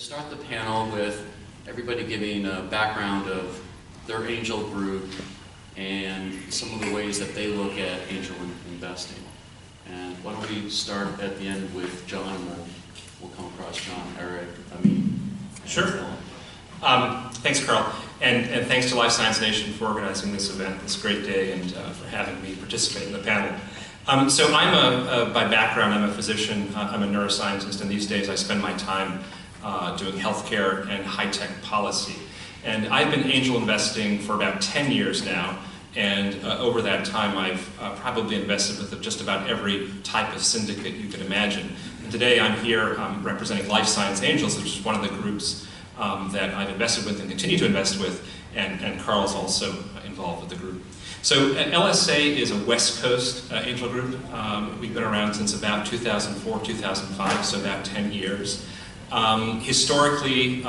start the panel with everybody giving a background of their angel group and some of the ways that they look at angel investing. And why don't we start at the end with John, and we'll come across John, Eric, Amin. Sure. Thanks, Carl. And thanks to Life Science Nation for organizing this event, this great day, and for having me participate in the panel. So I'm by background, I'm a physician, I'm a neuroscientist, and these days I spend my time doing healthcare and high-tech policy. And I've been angel investing for about 10 years now, and over that time I've probably invested with just about every type of syndicate you could imagine. And today I'm here representing Life Science Angels, which is one of the groups that I've invested with and continue to invest with, and Carl's also involved with the group. So LSA is a West Coast angel group. We've been around since about 2004, 2005, so about 10 years. Historically,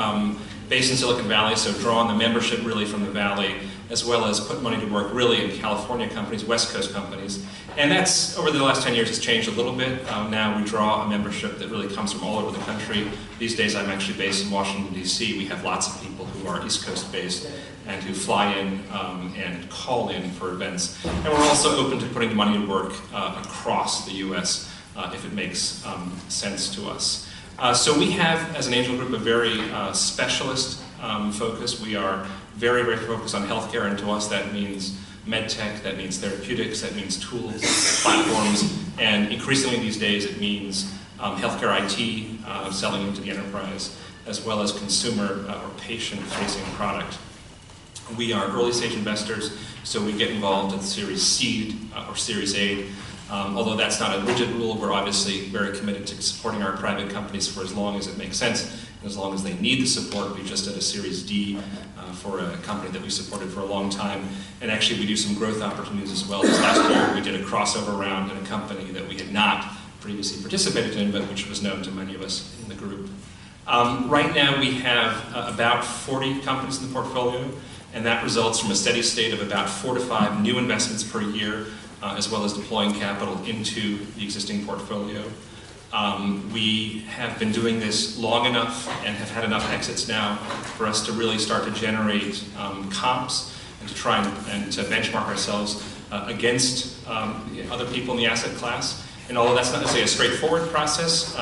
based in Silicon Valley, so draw on the membership really from the Valley, as well as put money to work really in California companies, West Coast companies. And that's, over the last 10 years, has changed a little bit. Now we draw a membership that really comes from all over the country. These days I'm actually based in Washington, D.C. We have lots of people who are East Coast based and who fly in and call in for events. And we're also open to putting money to work across the U.S. If it makes sense to us. So we have, as an angel group, a very specialist focus. We are very, very focused on healthcare, and to us that means medtech, that means therapeutics, that means tools, platforms, and increasingly these days it means healthcare IT, selling into the enterprise, as well as consumer or patient-facing product. We are early stage investors, so we get involved at Series Seed or Series A. Although that's not a rigid rule, we're obviously very committed to supporting our private companies for as long as it makes sense, and as long as they need the support. We just did a Series D for a company that we supported for a long time, and actually we do some growth opportunities as well. This last year we did a crossover round in a company that we had not previously participated in, but which was known to many of us in the group. Right now we have about 40 companies in the portfolio, and that results from a steady state of about 4 to 5 new investments per year, as well as deploying capital into the existing portfolio. We have been doing this long enough and have had enough exits now for us to really start to generate comps and to try and to benchmark ourselves against other people in the asset class. And although that's not necessarily a straightforward process,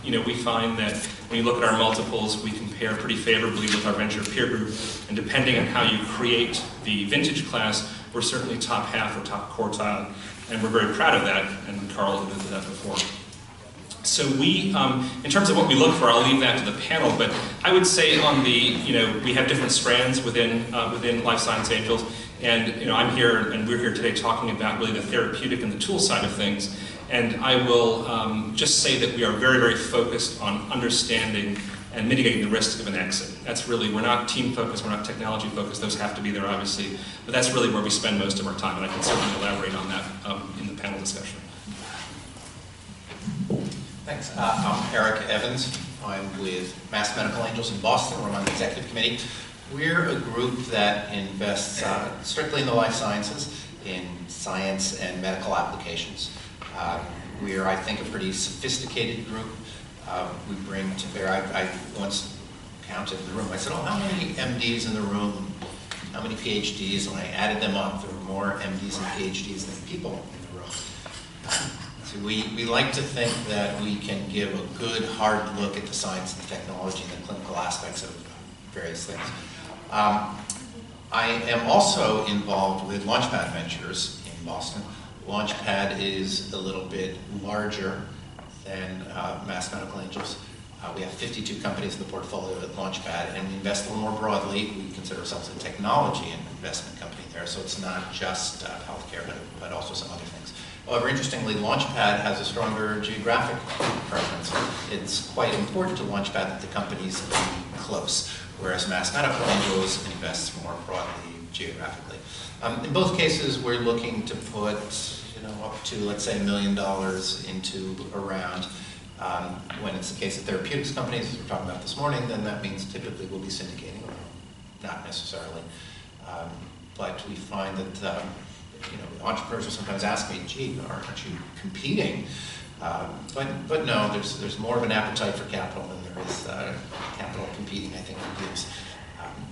we find that when you look at our multiples, we compare pretty favorably with our venture peer group, and depending on how you create the vintage class, we're certainly top half or top quartile, and we're very proud of that, and Carl alluded to that before. So we, in terms of what we look for, I'll leave that to the panel, but I would say on the, we have different strands within Life Science Angels, and I'm here, and we're here today talking about really the therapeutic and the tool side of things, and I will just say that we are very, very focused on understanding and mitigating the risk of an exit. That's really, we're not team focused, we're not technology focused, those have to be there obviously, but that's really where we spend most of our time, and I can certainly elaborate on that in the panel discussion. Thanks. I'm Eric Evans. I'm with Mass Medical Angels in Boston. We're on the executive committee. We're a group that invests strictly in the life sciences, in science and medical applications. We're, I think, a pretty sophisticated group. We bring to bear, I once counted in the room, I said, oh, how many MDs in the room, how many PhDs, and I added them up. There were more MDs and PhDs than people in the room. So we like to think that we can give a good, hard look at the science and the technology and the clinical aspects of various things. I am also involved with Launchpad Ventures in Boston. Launchpad is a little bit larger than Mass Medical Angels. We have 52 companies in the portfolio at Launchpad, and we invest a little more broadly. We consider ourselves a technology and investment company there, so it's not just healthcare, but also some other things. However, interestingly, Launchpad has a stronger geographic preference. It's quite important to Launchpad that the companies be close, whereas Mass Medical Angels invests more broadly geographically. In both cases, we're looking to put up to, let's say, $1 million into a round. When it's the case of therapeutics companies, as we're talking about this morning, then that means typically we'll be syndicating, not necessarily. But we find that entrepreneurs will sometimes ask me, gee, aren't you competing But no, there's more of an appetite for capital than there is capital competing, I think, for use.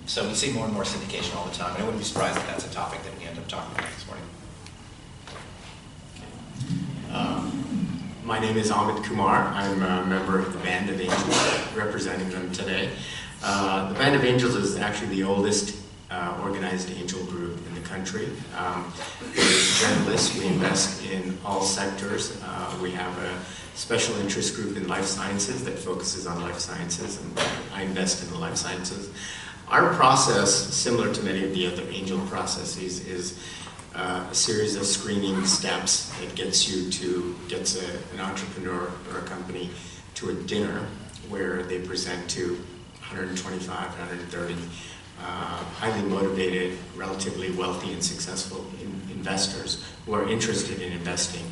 So we see more and more syndication all the time, and I wouldn't be surprised if that's a topic that we end up talking about this morning. My name is Amit Kumar. I'm a member of the Band of Angels, representing them today. The Band of Angels is actually the oldest organized angel group in the country. We're generalists. We invest in all sectors. We have a special interest group in life sciences that focuses on life sciences, and I invest in the life sciences. Our process, similar to many of the other angel processes, is a series of screening steps that gets an entrepreneur or a company to a dinner where they present to 125, 130 highly motivated, relatively wealthy and successful investors who are interested in investing.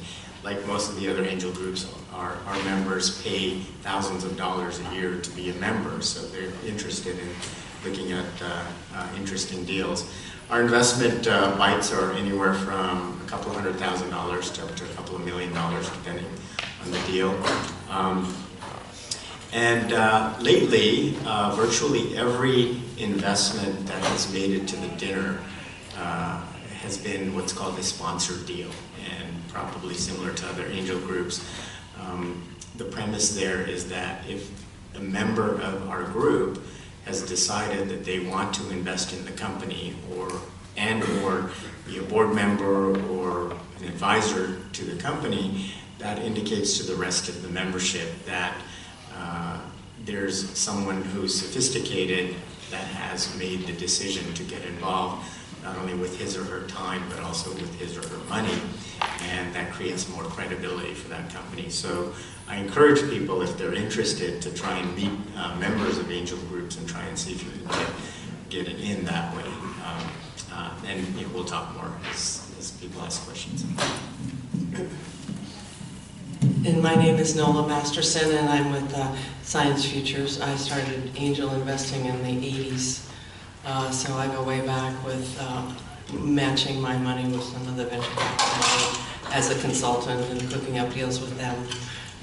Like most of the other angel groups, our members pay thousands of dollars a year to be a member, so they're interested in looking at interesting deals. Our investment bites are anywhere from a couple $100,000 to up to a couple of $1 million, depending on the deal. Lately, virtually every investment that has made it to the dinner has been what's called a sponsored deal, and probably similar to other angel groups. The premise there is that if a member of our group has decided that they want to invest in the company or be a board member or an advisor to the company, that indicates to the rest of the membership that there's someone who's sophisticated that has made the decision to get involved, not only with his or her time, but also with his or her money, and that creates more credibility for that company. So I encourage people, if they're interested, to try and meet members of angel groups and try and see if you can get it in that way. And we'll talk more as people ask questions. And my name is Nola Masterson, and I'm with Science Futures. I started angel investing in the 80s, so I go way back with matching my money with some of the venture capital as a consultant and cooking up deals with them.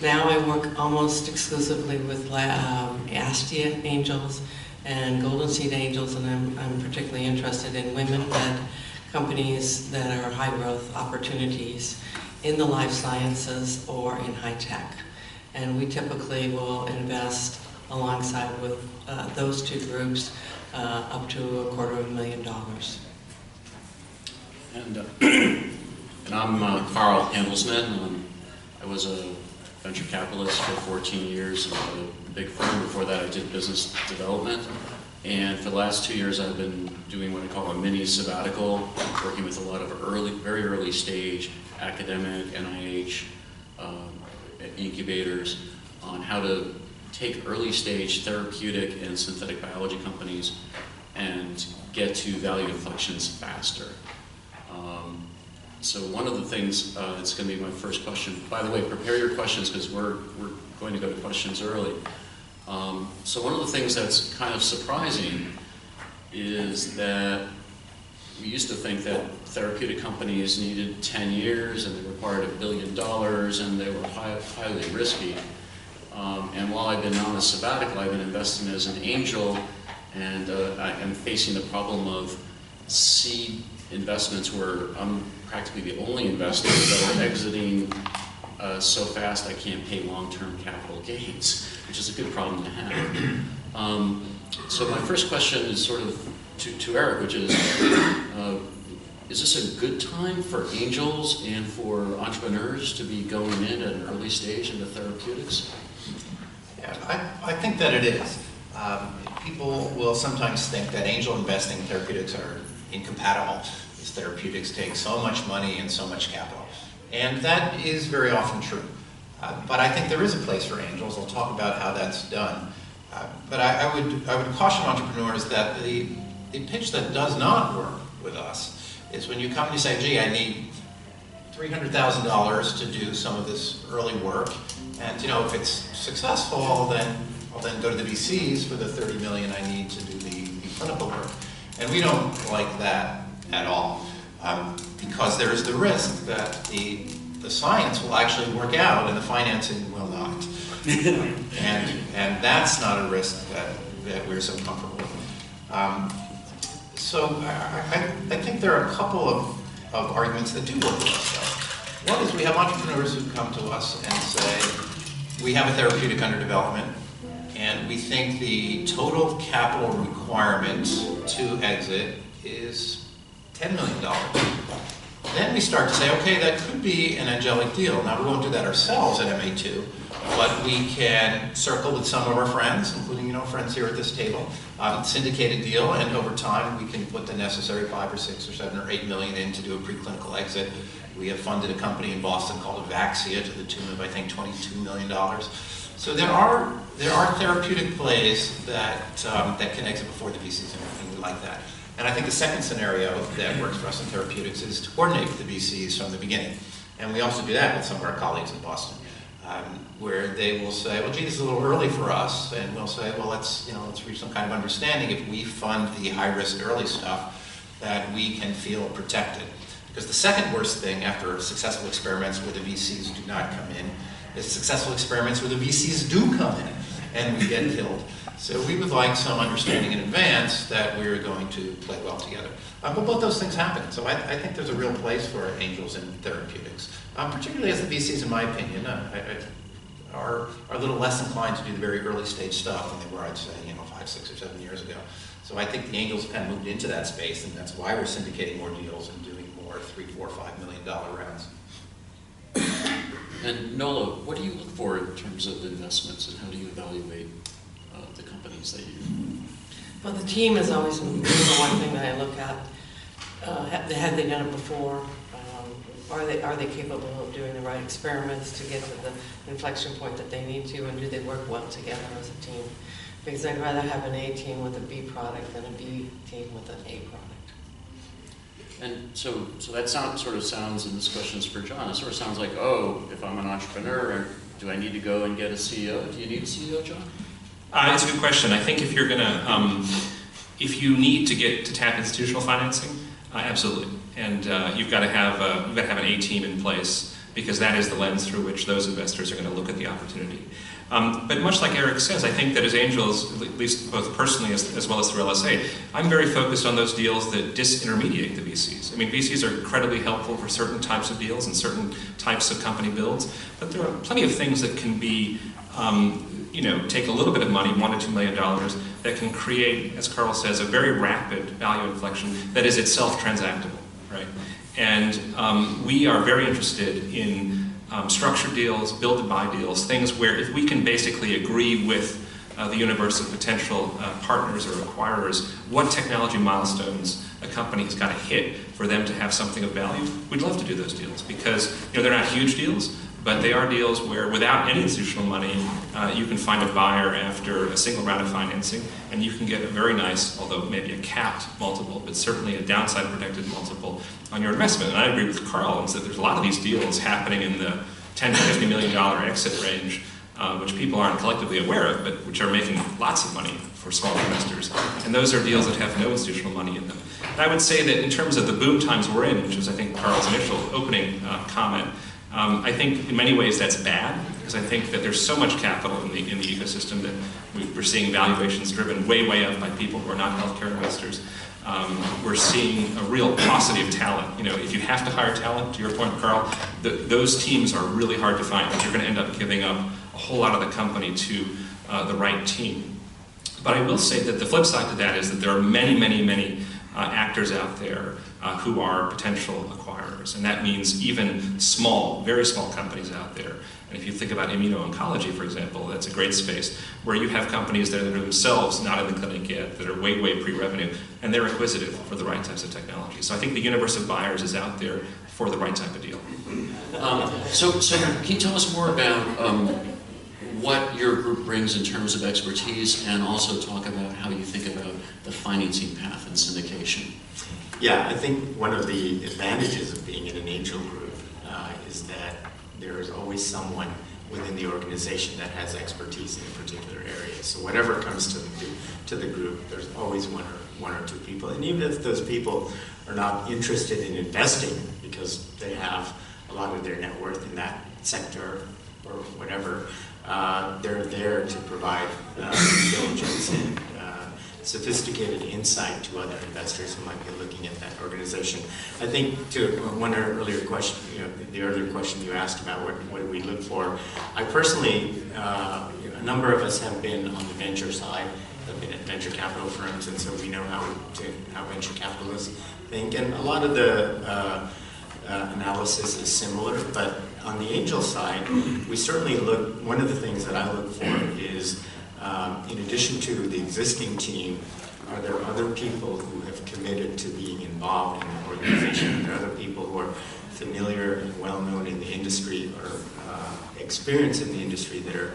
Now I work almost exclusively with Astia angels and Golden Seed angels, and I'm particularly interested in women-led companies that are high-growth opportunities in the life sciences or in high tech. And we typically will invest alongside with those two groups up to $250,000. And I'm Carl Handelsman. I was a venture capitalist for 14 years at a big firm. Before that, I did business development. And for the last 2 years, I've been doing what I call a mini sabbatical, working with a lot of very early stage academic, NIH, incubators on how to take early stage therapeutic and synthetic biology companies and get to value inflections faster. So one of the things that's going to be my first question, by the way, prepare your questions because we're going to go to questions early. So one of the things that's kind of surprising is that we used to think that therapeutic companies needed 10 years and they required $1 billion and they were highly risky. And while I've been on a sabbatical, I've been investing as an angel, and I am facing the problem of seed investments where I'm practically the only investor that are exiting so fast I can't pay long-term capital gains, which is a good problem to have. So my first question is sort of to Eric, which is this a good time for angels and for entrepreneurs to be going in at an early stage into therapeutics? Yeah, I think that it is. People will sometimes think that angel investing therapeutics are incompatible. These therapeutics take so much money and so much capital. And that is very often true. But I think there is a place for angels. I'll talk about how that's done. But I would caution entrepreneurs that the pitch that does not work with us is when you come and you say, gee, I need $300,000 to do some of this early work. And if it's successful, I'll then go to the VCs for the $30 million I need to do the clinical work. And we don't like that at all, because there is the risk that the the science will actually work out and the financing will not. and that's not a risk that we're so comfortable with. So I think there are a couple of arguments that do work for us, though. One is we have entrepreneurs who come to us and say, we have a therapeutic under development, and we think the total capital requirement to exit is $10 million. Then we start to say, okay, that could be an angelic deal. Now, we won't do that ourselves at MA2, but we can circle with some of our friends, including friends here at this table, syndicate a deal, and over time we can put the necessary 5 or 6 or 7 or 8 million in to do a preclinical exit. We have funded a company in Boston called Avaxia to the tune of, I think, $22 million. So there are therapeutic plays that can exit before the VCs, and we like that. And I think the second scenario that works for us in therapeutics is to coordinate with the VCs from the beginning. And we also do that with some of our colleagues in Boston, where they will say, well, gee, this is a little early for us. And we'll say, well, let's reach some kind of understanding if we fund the high-risk early stuff that we can feel protected. Because the second worst thing after successful experiments where the VCs do not come in is successful experiments where the VCs do come in and we get killed. So we would like some understanding in advance that we're going to play well together. But both those things happen. So I think there's a real place for angels in therapeutics, particularly as the VCs, in my opinion, are a little less inclined to do the very early stage stuff than they were, I'd say, 5, 6, or 7 years ago. So I think the angels have kind of moved into that space, and that's why we're syndicating more deals and doing more $3, $4, $5 million rounds. And Nola, what do you look for in terms of investments, and how do you evaluate the companies that you... Well, the team is always the one thing that I look at. Have they done it before? Are they capable of doing the right experiments to get to the inflection point that they need to, and do they work well together as a team? Because I'd rather have an A team with a B product than a B team with an A product. And so that sort of sounds, and this question's for John, it sort of sounds like, oh, if I'm an entrepreneur, do I need to go and get a CEO? Do you need a CEO, John? It's a good question. I think if you're gonna, if you need to get to tap institutional financing, absolutely. And you've got to have an A team in place, because that is the lens through which those investors are going to look at the opportunity. But much like Eric says, I think that as angels, at least both personally as well as through LSA, I'm very focused on those deals that disintermediate the VCs. I mean, VCs are incredibly helpful for certain types of deals and certain types of company builds, but there are plenty of things that can be, take a little bit of money, $1 to $2 million, that can create, as Carl says, a very rapid value inflection that is itself transactable, right? And we are very interested in structured deals, build-to-buy deals, things where if we can basically agree with the universe of potential partners or acquirers what technology milestones a company has got to hit for them to have something of value, we'd love to do those deals, because they're not huge deals, but they are deals where without any institutional money, you can find a buyer after a single round of financing, and you can get a very nice, although maybe a capped multiple, but certainly a downside protected multiple on your investment. And I agree with Carl in that there's a lot of these deals happening in the $10 to $50 million exit range, which people aren't collectively aware of, but which are making lots of money for small investors. And those are deals that have no institutional money in them. And I would say that in terms of the boom times we're in, which was I think Carl's initial opening comment, I think in many ways that's bad, because I think that there's so much capital in the ecosystem that we're seeing valuations driven way up by people who are not healthcare investors. We're seeing a real paucity of talent. If you have to hire talent, to your point, Carl, those teams are really hard to find, because you're going to end up giving up a whole lot of the company to the right team. But I will say that the flip side to that is that there are many actors out there who are potential acquirers. And that means even small, very small companies out there. And if you think about immuno-oncology, for example, that's a great space where you have companies that are themselves not in the clinic yet, that are way pre-revenue, and they're acquisitive for the right types of technology. So I think the universe of buyers is out there for the right type of deal. So can you tell us more about what your group brings in terms of expertise, and also talk about how you think about the financing path and syndication? Yeah, I think one of the advantages of being in an angel group is that there is always someone within the organization that has expertise in a particular area. So whenever it comes to the group, there's always one or two people. And even if those people are not interested in investing because they have a lot of their net worth in that sector or whatever. They're there to provide diligence and sophisticated insight to other investors who might be looking at that organization. I think to one earlier question, the earlier question you asked about what do we look for, I personally, a number of us have been on the venture side, have been at venture capital firms, and so we know how venture capitalists think, and a lot of the analysis is similar, but on the angel side, we certainly look, one of the things that I look for is, in addition to the existing team, are there other people who have committed to being involved in the organization? Are there other people who are familiar and well-known in the industry or experienced in the industry that are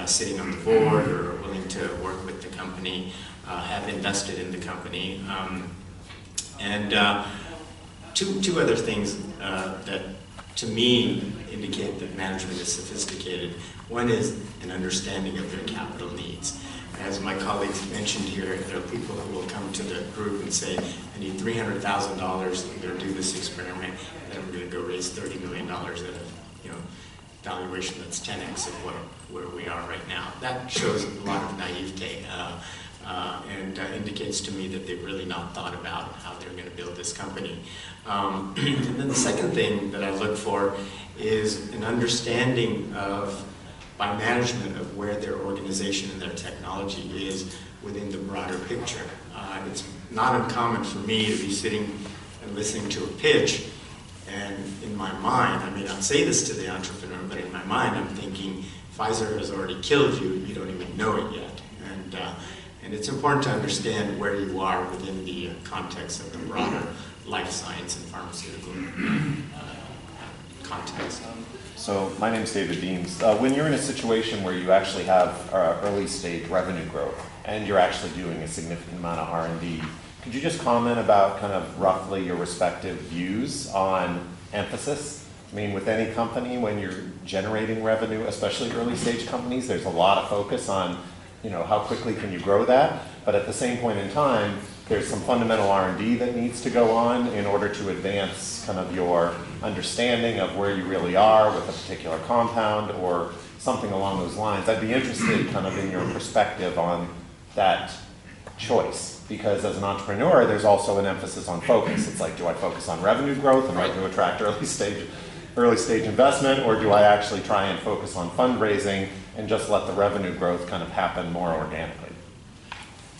sitting on the board or willing to work with the company, have invested in the company? Two other things that to me indicate that management is sophisticated. One is an understanding of their capital needs. As my colleagues mentioned here, there are people who will come to the group and say, I need $300,000 to go do this experiment, and I'm going to go raise $30 million at a valuation that's 10x of where we are right now. That shows a lot of naivete and indicates to me that they've really not thought about how they're going to build this company. And then the second thing that I look for is an understanding of, by management, of where their organization and their technology is within the broader picture. It's not uncommon for me to be sitting and listening to a pitch, and in my mind, I may not say this to the entrepreneur, but in my mind I'm thinking, Pfizer has already killed you, you don't even know it yet. And it's important to understand where you are within the context of the broader life science and pharmaceutical context. So my name is David Deems. When you're in a situation where you actually have early stage revenue growth and you're actually doing a significant amount of R&D, could you just comment about kind of roughly your respective views on emphasis? I mean, with any company, when you're generating revenue, especially early stage companies, there's a lot of focus on, how quickly can you grow that? But at the same point in time, there's some fundamental R&D that needs to go on in order to advance kind of your understanding of where you really are with a particular compound or something along those lines. I'd be interested kind of in your perspective on that choice, because as an entrepreneur, there's also an emphasis on focus. It's like, do I focus on revenue growth and to attract early stage investment, or do I actually try and focus on fundraising and just let the revenue growth kind of happen more organically?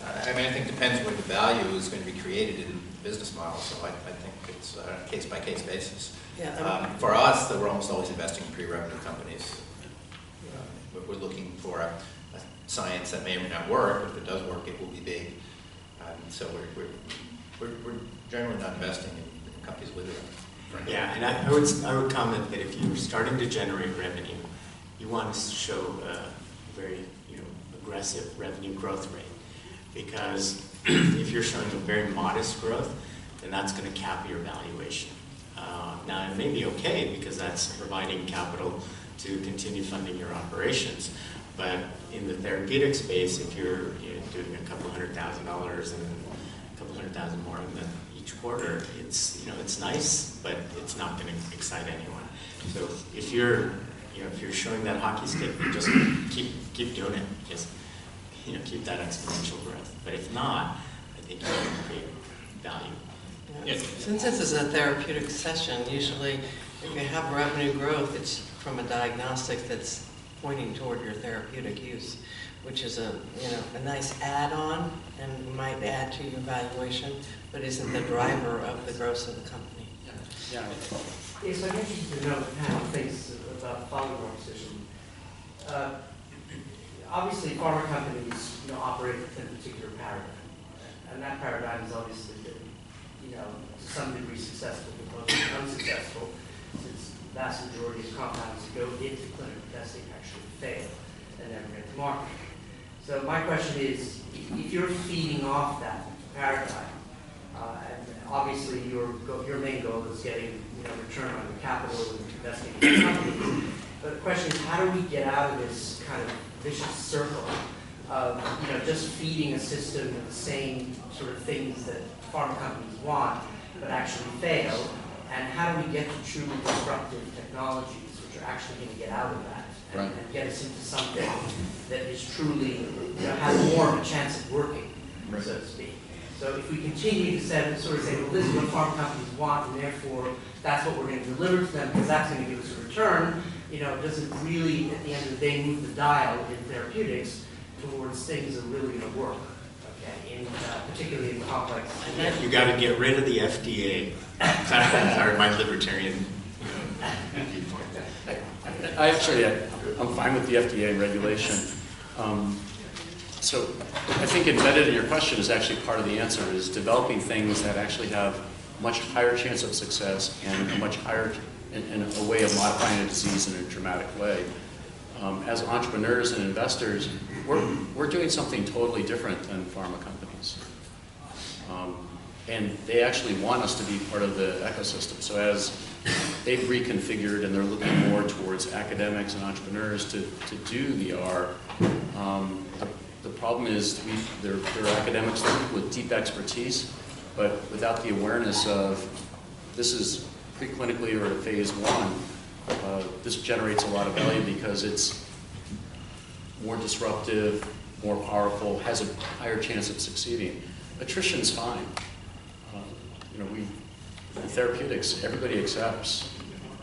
I think it depends where the value is going to be created in the business model, so I think it's a case-by-case basis. Yeah, for us, we're almost always investing in pre-revenue companies. We're looking for a science that may or may not work, but if it does work, it will be big. So we're generally not investing in companies with it. Yeah, and I would comment that if you're starting to generate revenue, you want to show a very aggressive revenue growth rate, because if you're showing a very modest growth, then that's going to cap your valuation. Now it may be okay because that's providing capital to continue funding your operations, but in the therapeutic space, if you're doing a couple $100,000 and a couple $100,000 more each quarter, it's it's nice, but it's not going to excite anyone. So if you're showing that hockey stick, you just keep doing it. Just keep that exponential growth. But if not, I think you can create value. yeah. Since this is a therapeutic session, usually if you have revenue growth, it's from a diagnostic that's pointing toward your therapeutic use, which is a nice add-on and might add to your valuation, but isn't the driver of the growth of the company. Yeah. Yes, I'm interested to know what the panel thinks about the following conversation. Obviously, pharma companies operate within a particular paradigm, and that paradigm has obviously been to some degree successful, but mostly unsuccessful, since the vast majority of compounds that go into clinical testing actually fail and never get to market. So my question is, if you're feeding off that paradigm, and obviously your main goal is getting return on your capital and investing in companies, but the question is, how do we get out of this kind of vicious circle of just feeding a system with the same sort of things that pharma companies want, but actually fail, And how do we get to truly disruptive technologies, which are actually going to get out of that and get us into something that is truly, has more of a chance of working, so to speak. So if we continue to sort of say, well, this is what pharma companies want, and therefore that's what we're going to deliver to them because that's going to give us a return, it doesn't really, at the end of the day, move the dial in therapeutics towards things that are really going to work, okay, particularly in complex. You got to get rid of the FDA. Sorry, my libertarian viewpoint. I'm fine with the FDA and regulation. So I think embedded in your question is actually part of the answer, is developing things that actually have much higher chance of success and a much higher, in a way of modifying a disease in a dramatic way. As entrepreneurs and investors, we're doing something totally different than pharma companies. And they actually want us to be part of the ecosystem. So as they've reconfigured and they're looking more towards academics and entrepreneurs to do the R, the problem is they're academics with deep expertise, but without the awareness of this is preclinically or at phase 1, this generates a lot of value because it's more disruptive, more powerful, has a higher chance of succeeding. Attrition's fine. In therapeutics, everybody accepts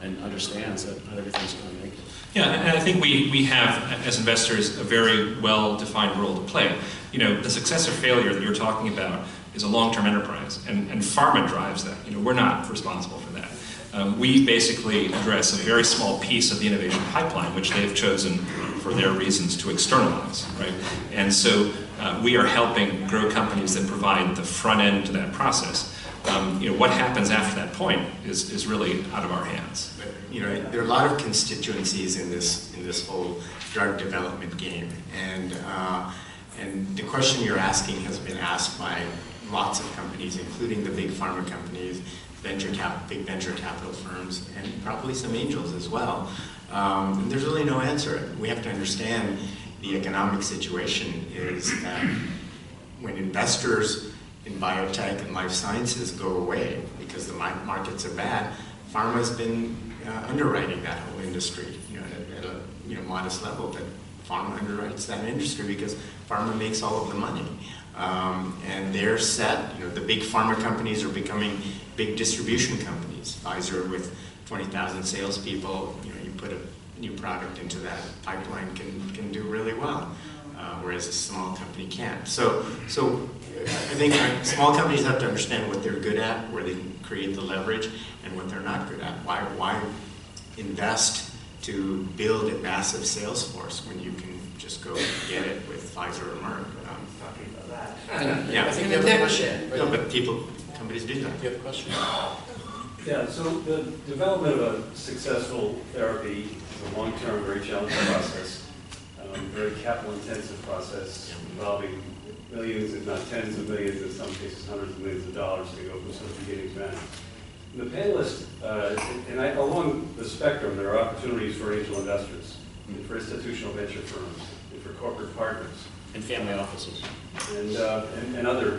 and understands that not everything's going to make it. Yeah, and I think we have, as investors, a very well-defined role to play. The success or failure that you're talking about is a long-term enterprise, and pharma drives that. We're not responsible for that. We basically address a very small piece of the innovation pipeline, which they've chosen for their reasons to externalize, right? And so we are helping grow companies that provide the front end to that process. What happens after that point is really out of our hands. But, there are a lot of constituencies in this whole drug development game, and the question you're asking has been asked by lots of companies, including the big pharma companies, big venture capital firms, and probably some angels as well. And there's really no answer. We have to understand the economic situation is that when investors in biotech and life sciences go away because the markets are bad, pharma's been underwriting that whole industry at a modest level, but pharma underwrites that industry because pharma makes all of the money. And they're set, the big pharma companies are becoming big distribution companies. Pfizer with 20,000 salespeople, you put a new product into that pipeline can do really well, whereas a small company can't. So I think small companies have to understand what they're good at, where they can create the leverage, and what they're not good at. Why invest to build a massive sales force when you can just go get it with Pfizer or Merck? Talking about that. Yeah, I think you have a question. no, but companies do that. You have a question? Yeah, so the development of a successful therapy is a long-term, very challenging process, very capital-intensive process involving millions, if not tens of millions, in some cases hundreds of millions of dollars to go from sort of beginning to end. The panelists, along the spectrum, there are opportunities for angel investors, and for institutional venture firms, and for corporate partners. And family offices. And other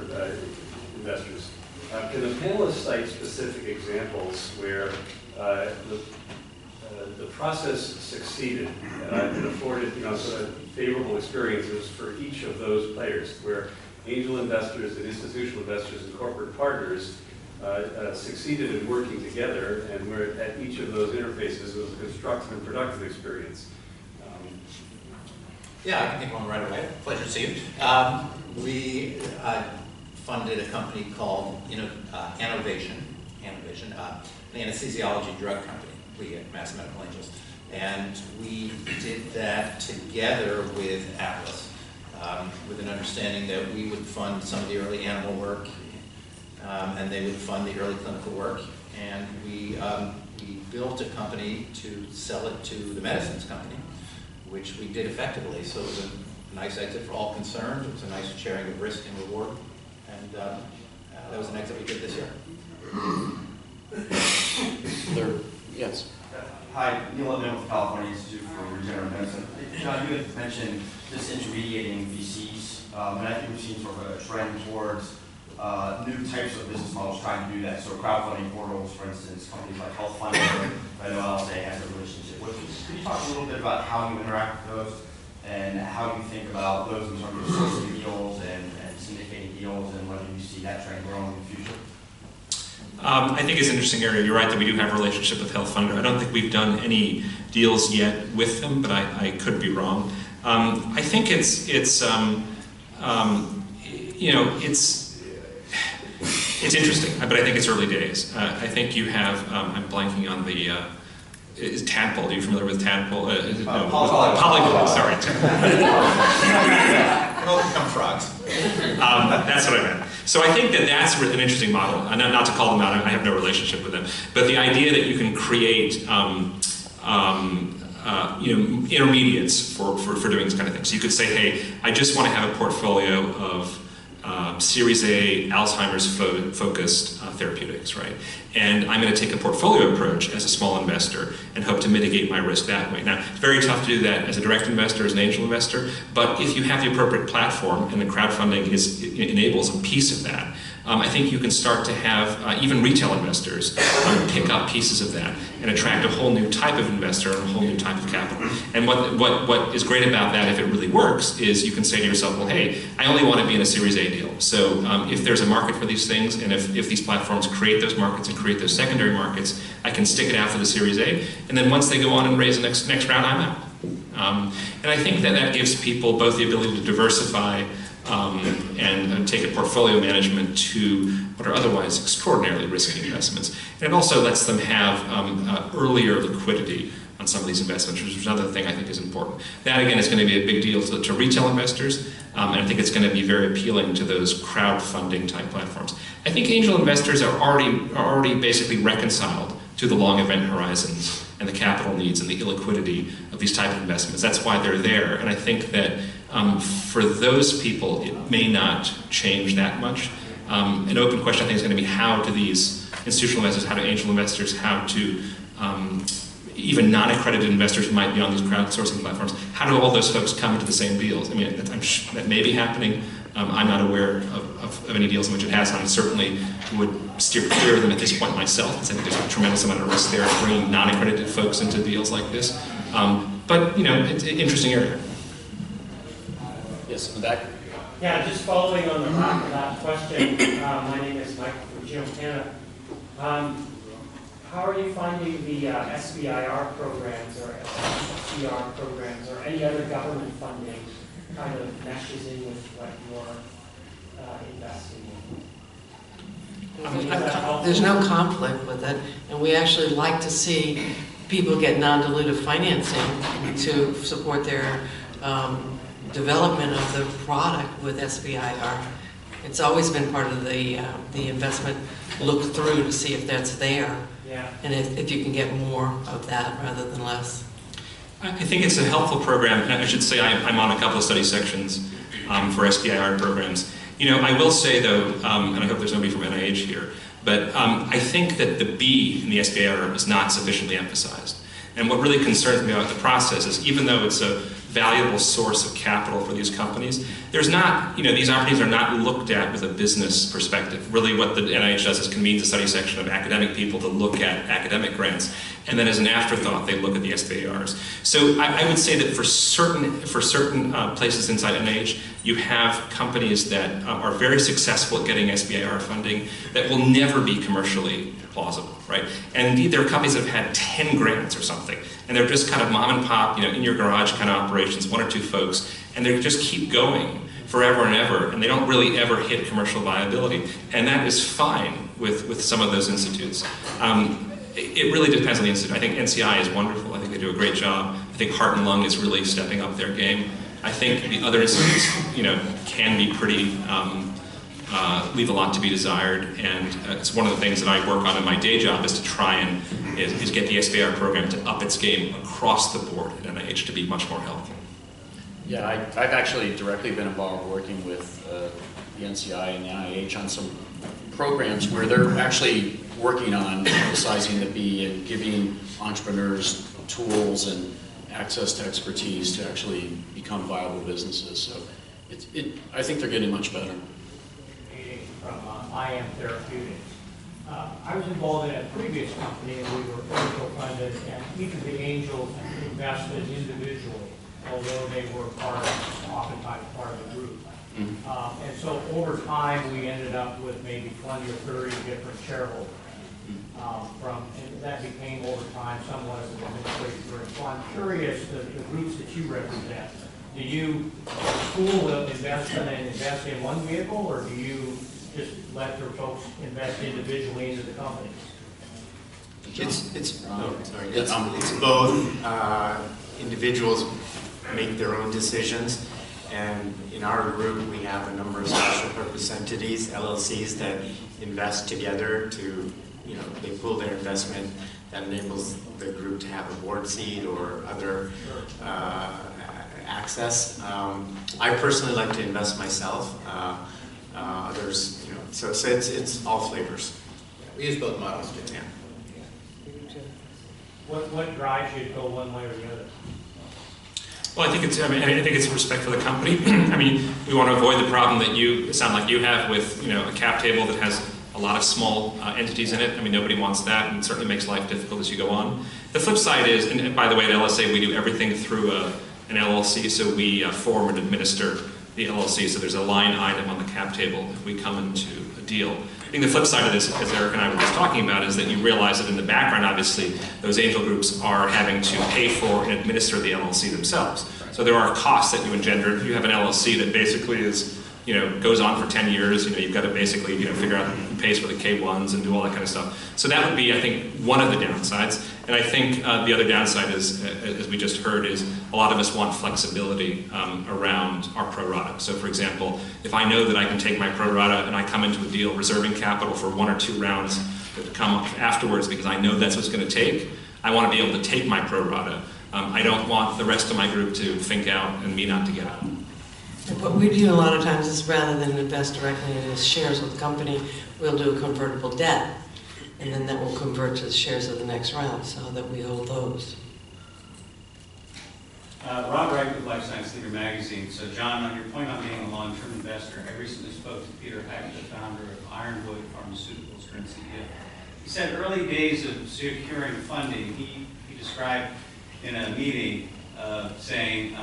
investors. Can the panelists cite specific examples where the process succeeded, and I've been afforded sort of favorable experiences for each of those players, where angel investors and institutional investors and corporate partners succeeded in working together, and where at each of those interfaces was a constructive and productive experience? Yeah, I can think one right away. Pleasure to see you. We funded a company called Innovation, an anesthesiology drug company, we at Mass Medical Angels. And we did that together with Atlas, with an understanding that we would fund some of the early animal work, and they would fund the early clinical work. And we built a company to sell it to the medicines company, which we did effectively. So it was a nice exit for all concerned. It was a nice sharing of risk and reward. And that was an exit we did this year. Yes. Hi, Neil Levin with the California Institute for Regenerative Medicine. John, you had mentioned disintermediating VCs, and I think we've seen sort of a trend towards new types of business models trying to do that. So crowdfunding portals, for instance, companies like Health Funding, I know LSA has a relationship with. Could you talk a little bit about how you interact with those and how you think about those in terms of sourcing deals and syndicating deals, and whether you see that trend growing in the future? I think it's an interesting area. You're right that we do have a relationship with Health Funder. I don't think we've done any deals yet with them, but I could be wrong. I think it's interesting, but I think it's early days. I think you have, I'm blanking on the, is Tadpole, are you familiar with Tadpole? Polygon, sorry. All become frogs. That's what I meant. So I think that's an interesting model. Not to call them out, I have no relationship with them. But the idea that you can create intermediates for doing this kind of thing. So you could say, hey, I just want to have a portfolio of Series A Alzheimer's focused therapeutics, right? And I'm going to take a portfolio approach as a small investor and hope to mitigate my risk that way. Now, it's very tough to do that as a direct investor, as an angel investor, but if you have the appropriate platform and the crowdfunding enables a piece of that, I think you can start to have even retail investors pick up pieces of that and attract a whole new type of investor and a whole new type of capital. And what is great about that, if it really works, is you can say to yourself, well, hey, I only want to be in a Series A deal. So if there's a market for these things, and if these platforms create those markets and create those secondary markets, I can stick it out for the Series A. And then once they go on and raise the next round, I'm out. And I think that gives people both the ability to diversify and take a portfolio management to what are otherwise extraordinarily risky investments. And it also lets them have earlier liquidity on some of these investments, which is another thing I think is important. That, again, is going to be a big deal to retail investors, and I think it's going to be very appealing to those crowdfunding type platforms. I think angel investors are already basically reconciled to the long event horizons and the capital needs and the illiquidity of these type of investments. That's why they're there, and I think that for those people, it may not change that much. An open question, I think, is going to be how do these institutional investors, how do angel investors, how do even non-accredited investors who might be on these crowdsourcing platforms, how do all those folks come into the same deals? I mean, that may be happening. I'm not aware of any deals in which it has. I certainly would steer clear of them at this point myself, because I think there's a tremendous amount of risk there bringing non-accredited folks into deals like this. But, it's an interesting area. Yes, in the back. Yeah, just following on the back of that question, my name is Mike from Geotana. How are you finding the SBIR programs or SBIR programs or any other government funding kind of meshes in with what you're investing in? There's no conflict with it, and we actually like to see people get non-dilutive financing to support their development of the product with SBIR. It's always been part of the investment look through to see if that's there, yeah. And if you can get more of that rather than less. I think it's a helpful program, and I should say I'm on a couple of study sections for SBIR programs. I will say though, and I hope there's nobody from NIH here, but I think that the B in the SBIR is not sufficiently emphasized. And what really concerns me about the process is, even though it's a valuable source of capital for these companies, there's not, these opportunities are not looked at with a business perspective. Really what the NIH does is convenes a study section of academic people to look at academic grants, and then as an afterthought, they look at the SBIRs. So I would say that for certain places inside NIH, you have companies that are very successful at getting SBIR funding that will never be commercially plausible, right? And indeed, there are companies that have had 10 grants or something, and they're just kind of mom and pop, in your garage kind of operations, one or two folks, and they just keep going forever and ever, and they don't really ever hit commercial viability. And that is fine with some of those institutes. It really depends on the institute. I think NCI is wonderful. I think they do a great job. I think Heart and Lung is really stepping up their game. I think the other institutes, can be pretty, leave a lot to be desired. And it's one of the things that I work on in my day job is to try and is get the SBIR program to up its game across the board at NIH to be much more healthy. Yeah, I've actually directly been involved working with the NCI and the NIH on some programs where they're actually working on emphasizing the B and giving entrepreneurs tools and access to expertise to actually become viable businesses. So I think they're getting much better. from IM Therapeutics. I was involved in a previous company, and we were angel funded, and each of the angels invested individually, although they were oftentimes part of the group. And so over time, we ended up with maybe 20 or 30 different shareholders. And that became over time somewhat of an administrative group. So I'm curious, the groups that you represent, do you pool the investment and invest in one vehicle, or do you just let your folks invest individually into the companies? It's both. Individuals make their own decisions, and in our group we have a number of special purpose entities, LLCs, that invest together to, they pool their investment. That enables the group to have a board seat or other access. I personally like to invest myself. Others, so it's all flavors. We use both models too. Yeah. What drives you to go one way or the other? Well, I think it's respect for the company. I mean, we want to avoid the problem that it sound like you have with, a cap table that has a lot of small entities in it. I mean, nobody wants that, and it certainly makes life difficult as you go on. The flip side is, and by the way, at LSA, we do everything through an LLC, so we form and administer the LLC, so there's a line item on the cap table if we come into a deal. I think the flip side of this, as Eric and I were just talking about, is that you realize that in the background, obviously, those angel groups are having to pay for and administer the LLC themselves. So there are costs that you engender. If you have an LLC that basically is, goes on for 10 years, you've got to basically, figure out who pays for the K1s and do all that kind of stuff. So that would be, I think, one of the downsides. And I think the other downside is, as we just heard, is a lot of us want flexibility around our pro rata. So for example, if I know that I can take my pro rata and I come into a deal reserving capital for 1 or 2 rounds that come up afterwards because I know that's what's going to take, I want to be able to take my pro rata. I don't want the rest of my group to think out and me not to get out. What we do a lot of times is, rather than invest directly in shares of the company, we'll do a convertible debt, and then that will convert to the shares of the next round, so that we hold those. Rob Wright with Life Science Leader Magazine. So John, on your point on being a long-term investor, I recently spoke to Peter Hackett, the founder of Ironwood Pharmaceuticals, current CEO. He said early days of securing funding, he described in a meeting saying,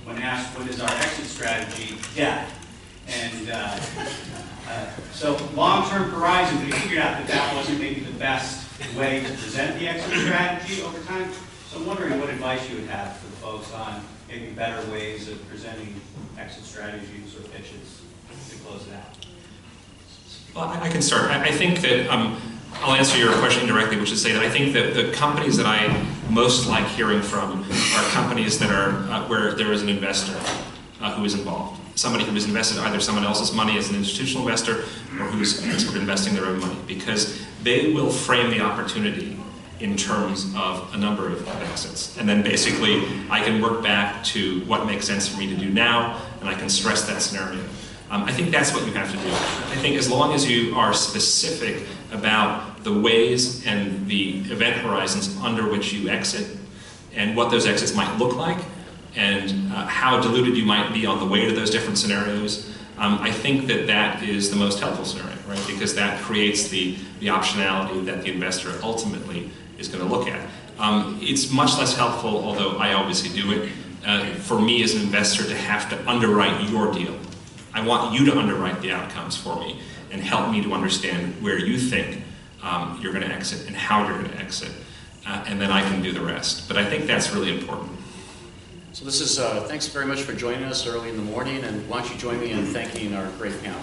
when asked what is our exit strategy, death. And so long-term horizon, but he figured out that wasn't maybe the best way to present the exit strategy over time. So I'm wondering what advice you would have for the folks on maybe better ways of presenting exit strategies or pitches to close it out. Well, I can start. I think that I'll answer your question directly, which is say that I think that the companies that I most like hearing from are companies that are where there is an investor who is involved. Somebody who has invested either someone else's money as an institutional investor or who's sort of investing their own money, because they will frame the opportunity in terms of a number of exits. And then basically I can work back to what makes sense for me to do now, and I can stress that scenario. I think that's what you have to do. I think as long as you are specific about the ways and the event horizons under which you exit, and what those exits might look like, and how diluted you might be on the way to those different scenarios, I think that that is the most helpful scenario, right? Because that creates the optionality that the investor ultimately is going to look at. It's much less helpful, although I obviously do it, for me as an investor to have to underwrite your deal. I want you to underwrite the outcomes for me and help me to understand where you think you're going to exit and how you're going to exit, and then I can do the rest. But I think that's really important. So this is, thanks very much for joining us early in the morning, and why don't you join me in thanking our great panel.